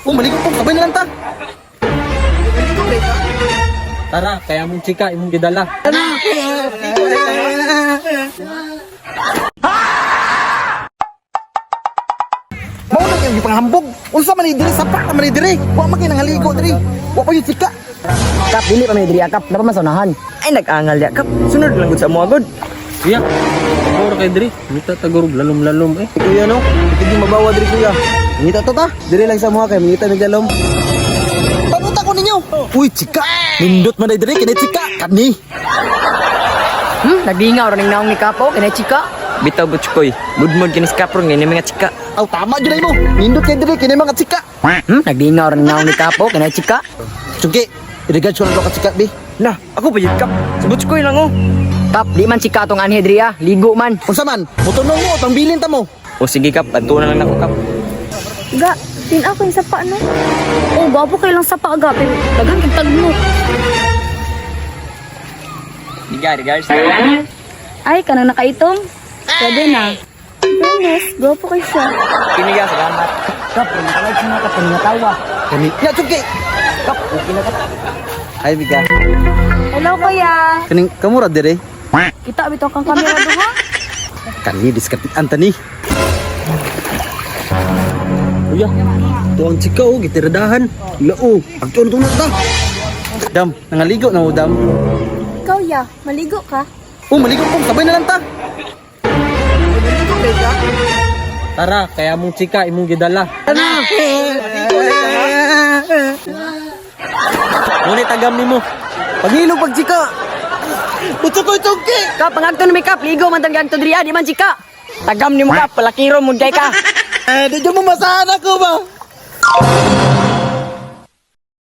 Maligo po, sabay na lang ta. Tara, kaya mong chika, imong gidala. Mauna kayong gipanghambog. Unsa man ni diri sapak na man ni diri. Wa man kay nangaligo diri. Wa pa yung chika. Kap, dili pa may diri Kap, dapat masaunahan. Ay nag-angal ya Kap. Sunod lang gud sa mo agad. Kuya, puro kay diri. Mita tagurog lalom-lalom eh. Kuya no, hindi mabawa diri kuya. Ngita to ta. Diri lang sa mga kay ngita mi dalom. Panuta ko ninyo. Uy, chika. Nindot man diri kini chika. Kani. Nagdingaw ra ning naong ni Kapo, kay chika. Bitaw butskoy. Good mood kini si Kapron ngini mga chika. Aw tama jud mo. Nindot kay diri kini mga chika. Nagdingaw ra ning naong ni Kapo, kay chika. Sugi, irigad ko lang ka chika bi. Nah, ako pa yun Kap. Si butskoy lang oh. Kap, di man chika tong anhe diri ligo man. Unsa man? Mutunong mo tang bilin ta mo. O sige Kap, bantu na lang ako Kap. Ga, tin ako yung sapa no. Oh, gwapo kayo lang sapa aga, pero daghang kang tagmo. Digar. Ay, kanang nakaitong. Pwede na. Fairness, gwapo kayo siya. Kiniga, salamat. Kap, nakalaig sa mga kapag natawa. Kani. Ya sugi. Kap, okay na Kap. Ay biga. Hello, kuya. Kaning kamura diri. Kita bitaw kang kamera doha. Kani diskati antani. Kuya, tuang chika oh gitiradahan. Lao, agtuon tunod ta. Dam, nangaligo na mo dam. Ikaw, ya. Maligo ka? Maligo po, sabay na lang ta. Tara, kaya mong chika, imong gidala. Ngunit tagam ni mo. Pagilog pag chika. Puto ko itongki. Kap, pangagto na may Kap, ligo man tang gagto diri di man chika. Tagam ni mo Kap, palakiro mo kay ka. Di mo masahan ako ba?